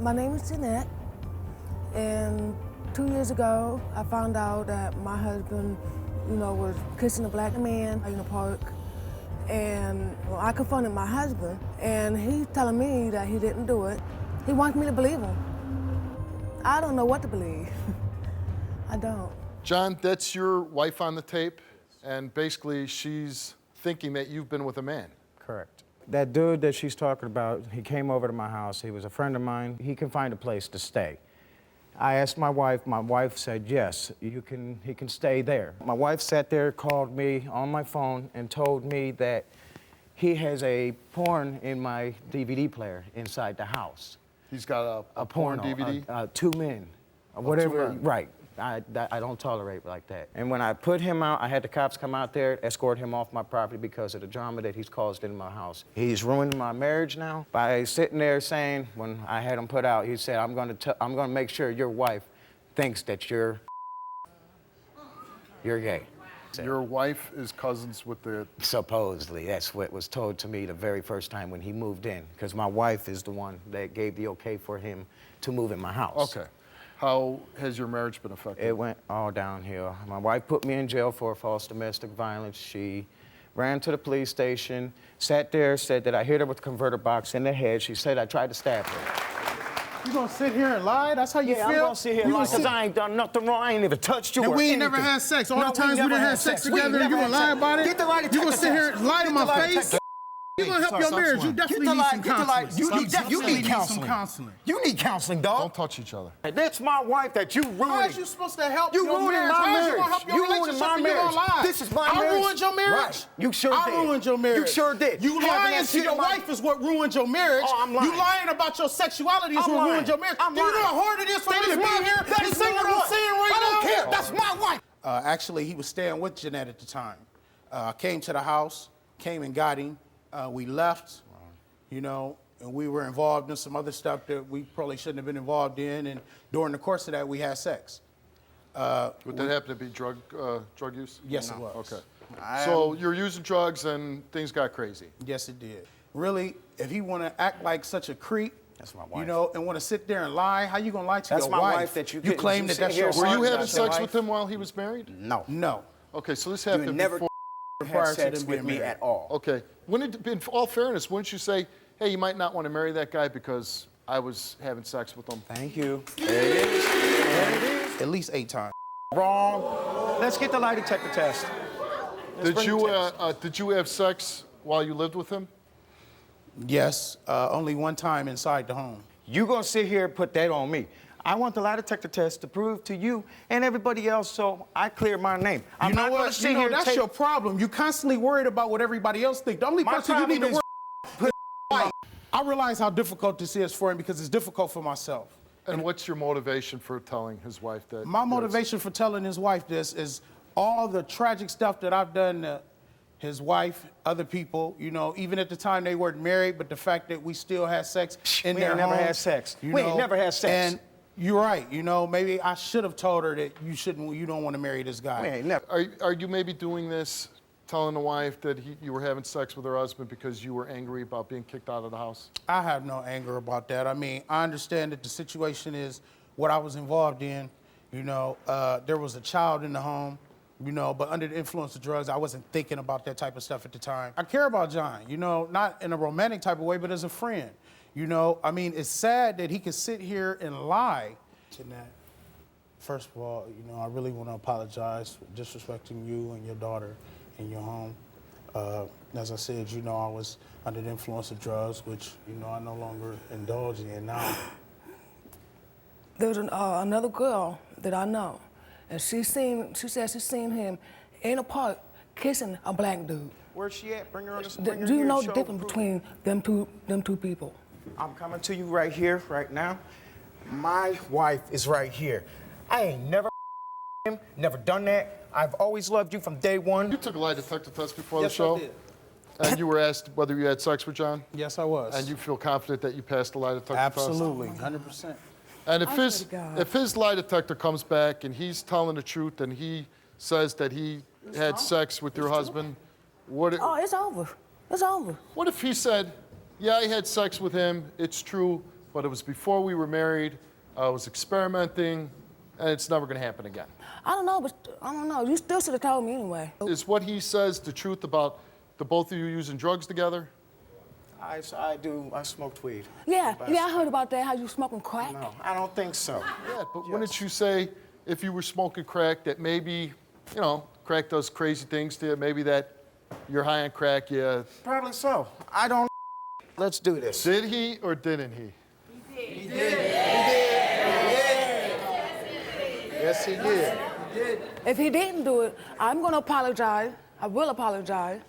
My name is Jeanette, and 2 years ago, I found out that my husband, was kissing a black man in the park. And I confronted my husband, and he's telling me that he didn't do it. He wants me to believe him. I don't know what to believe. I don't. John, that's your wife on the tape, and basically she's thinking that you've been with a man. Correct. That dude that she's talking about, he came over to my house. He was a friend of mine. He can find a place to stay. I asked my wife said, yes, he can stay there. My wife sat there, called me on my phone and told me that he has a porn in my DVD player inside the house. He's got a porn DVD? Two men, whatever, 2 men. right. I don't tolerate like that. And when I put him out, I had the cops come out there, escort him off my property because of the drama that he's caused in my house. He's ruining my marriage now by sitting there saying, when I had him put out, he said, I'm gonna make sure your wife thinks that you're gay. Your wife is cousins with the... Supposedly, that's what was told to me the very first time when he moved in, because my wife is the one that gave the okay for him to move in my house. Okay. How has your marriage been affected? It went all downhill. My wife put me in jail for false domestic violence. She ran to the police station, sat there, said that I hit her with a converter box in the head. She said I tried to stab her. You gonna sit here and lie? That's how you feel? I'm gonna sit here and lie because I ain't done nothing wrong. I ain't even touched you. And or we ain't anything. never had sex. All No, the times we done had sex together, you gonna lie about it? Get the lie detector You gonna sit here and lie to my face? You gonna help your marriage? You definitely need some counseling. You need counseling. You need counseling, dog. Don't touch each other. That's my wife that you ruined. How is you supposed to help You your ruined marriage? my How is marriage. you gonna help your You ruined relationship my and you gonna marriage. lie? This is my I marriage. ruined your marriage? Right. You sure did. I ruined your marriage. You sure did. You lying to your wife is what ruined your marriage. Oh, I'm lying. You lying about your sexuality is I'm what lying. ruined your marriage. I'm Do you know lying. how hard it is for That me is to be my- here that and is say my what I'm wife. saying right I now? don't care. That's my wife. Actually, he was staying with Jeanette at the time. Came to the house, came and got him. We left, and we were involved in some other stuff that we probably shouldn't have been involved in. And during the course of that, we had sex. Would that happen to be drug use? Yes, it was. Okay. So you're using drugs and things got crazy. Yes, it did. Really, if he want to act like such a creep, That's my wife. and want to sit there and lie, how you gonna lie to That's your my wife? wife that you claim that that's your Were you wife, having that's your sex wife? with him while he was married? No. No. Okay, so this You happened never before. Prior had to sex them with being me married. at all. Okay. In all fairness, wouldn't you say, hey, you might not want to marry that guy because I was having sex with him? Thank you. There it is. There it is. At least 8 times. Wrong. Let's get the lie detector test. Let's bring the test. Did you have sex while you lived with him? Yes, only one time inside the home. You gonna sit here and put that on me. I want the lie detector test to prove to you and everybody else so I clear my name. I'm You know not gonna what? sit here and That's take... your problem. You constantly worried about what everybody else thinks. The only My person you need to problem worry. I realize how difficult this is for him because it's difficult for myself. And what's your motivation for telling his wife that? My motivation for telling his wife this is all the tragic stuff that I've done to his wife, other people, even at the time they weren't married, but the fact that we still had sex in We their ain't never home, had sex. We ain't never had sex. And you're right, maybe I should have told her that you don't want to marry this guy. We ain't never. Are you maybe doing this, telling the wife that you were having sex with her husband because you were angry about being kicked out of the house? I have no anger about that. I mean, I understand that the situation is what I was involved in. There was a child in the home, but under the influence of drugs, I wasn't thinking about that type of stuff at the time. I care about John, not in a romantic type of way, but as a friend. I mean, it's sad that he could sit here and lie. Jeanette, first of all, I really want to apologize for disrespecting you and your daughter in your home. As I said, I was under the influence of drugs, which, I no longer indulge in now. There's another girl that I know, and she said she seen him in a park kissing a black dude. Where's she at? Bring her on the Do you know the difference between them two people? I'm coming to you right here, right now. My wife is right here. I ain't never him, never done that. I've always loved you from day one. You took a lie detector test before Yes, the show? I did. And you were asked whether you had sex with John? Yes, I was. And you feel confident that you passed the lie detector Absolutely, test? 100%. And I swear to God. if his lie detector comes back and he's telling the truth and he says that he had sex with your husband, Oh, it's over. It's over. what if he said, yeah, I had sex with him, it's true, but it was before we were married. I was experimenting, and it's never going to happen again. I don't know, but I don't know. You still should have told me anyway. Is what he says the truth about the both of you using drugs together? I do. I smoked weed. Yeah, I heard about that, how you smoking crack. No, I don't think so. Yeah, but wouldn't you say if you were smoking crack that maybe, you know, crack does crazy things to you, maybe that you're high on crack, yeah. Probably so. I don't. Let's do this. Did he or didn't he? He did. Yes, he did. If he didn't do it, I'm gonna apologize. I will apologize.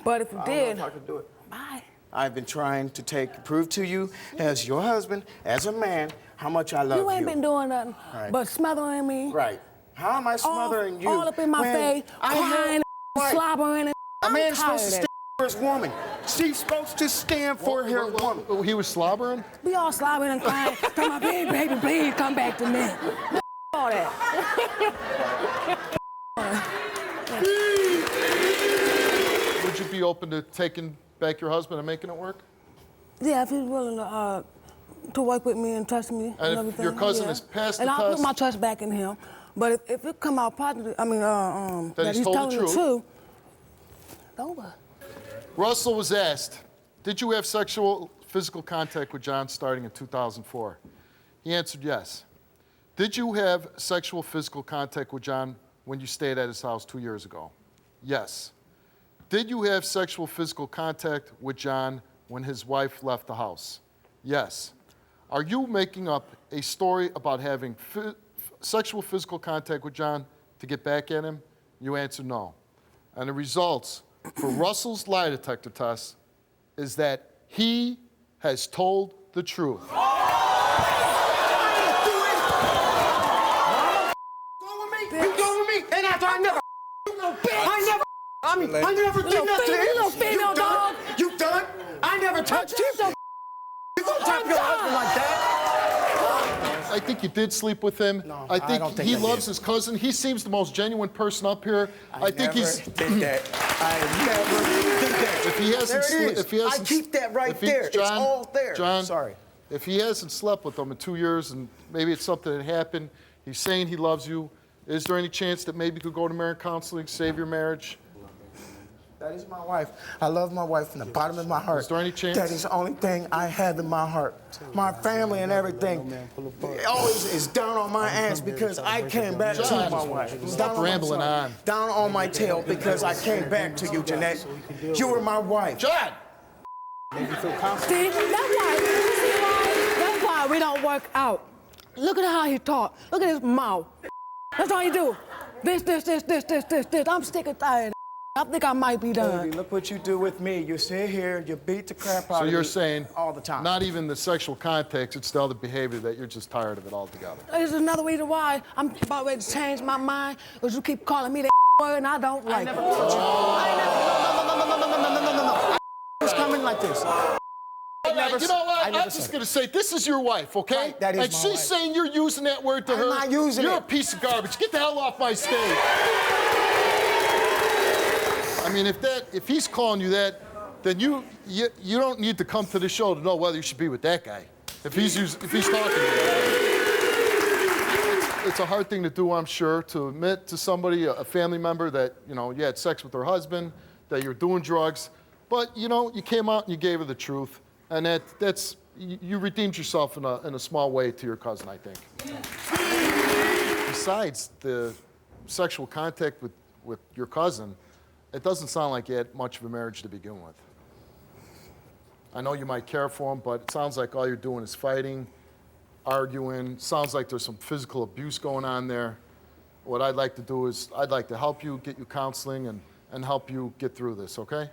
But if he I did, don't know if I could do it. bye. I've been trying to prove to you, as your husband, as a man, how much I love you. You ain't been doing nothing Right. but smothering me. Right. How am I smothering you? All up in my when face, I crying, have- slobbering. A I'm man's tired supposed to of stand that. for his woman. She's supposed to stand for her woman. He was slobbering? Be all slobbering and crying. Tell my baby, please come back to me. All that. Would you be open to taking back your husband and making it work? Yeah, if he's willing to work with me and trust me And if everything. your cousin yeah. has passed the and I'll test- put my trust back in him. But if it come out positive, that he's told the telling truth. the truth, it's over. Russell was asked, did you have sexual physical contact with John starting in 2004? He answered yes. Did you have sexual physical contact with John when you stayed at his house 2 years ago? Yes. Did you have sexual physical contact with John when his wife left the house? Yes. Are you making up a story about having sexual physical contact with John to get back at him? You answer no. And the results for Russell's lie detector test is that he has told the truth. You going with me? And after I never did nothing to You him. little female dog. You done? I never touched him. You gonna tap your husband like that? I think you did sleep with him. No, I I think don't think he I loves did. his cousin. He seems the most genuine person up here. I think he's. did that. I never did that. If he hasn't, There it is. if he hasn't, I keep that right if he- there. It's John, all there. John, Sorry. If he hasn't slept with them in 2 years, and maybe it's something that happened, he's saying he loves you. Is there any chance that maybe you could go to marriage counseling, save your marriage? That is my wife. I love my wife from the bottom of my heart. Is there any chance? That is the only thing I have in my heart. My family and everything always is down on my ass because I came back to John, my wife. stop Down on my rambling side. on. Down on my tail because I came back to you, Jeanette. You were my wife. John! See, that's why we don't work out. Look at how he talk. Look at his mouth. That's all he do. This. I'm sick and tired. I think I might be done. Baby, look what you do with me. You sit here, you beat the crap out So of you're me saying all the time. not even the sexual context, it's the other behavior that you're just tired of it altogether. There's another reason why I'm about ready to change my mind, because you keep calling me that word and I don't like it. No. I was coming like this. You know what? I'm just going to say, this is your wife, okay? Right, that is and my she's wife. saying you're using that word to I'm her. not using You're it. a piece of garbage. Get the hell off my stage. I mean, if he's calling you that, then you don't need to come to the show to know whether you should be with that guy. If he's talking to you. It's a hard thing to do, I'm sure, to admit to somebody, a family member, that you had sex with her husband, that you're doing drugs, but you came out and you gave her the truth, and that's you redeemed yourself in a small way to your cousin, I think. Besides the sexual contact with your cousin, it doesn't sound like you had much of a marriage to begin with. I know you might care for him, but it sounds like all you're doing is fighting, arguing. Sounds like there's some physical abuse going on there. What I'd like to do is I'd like to help you, get you counseling, and help you get through this, okay?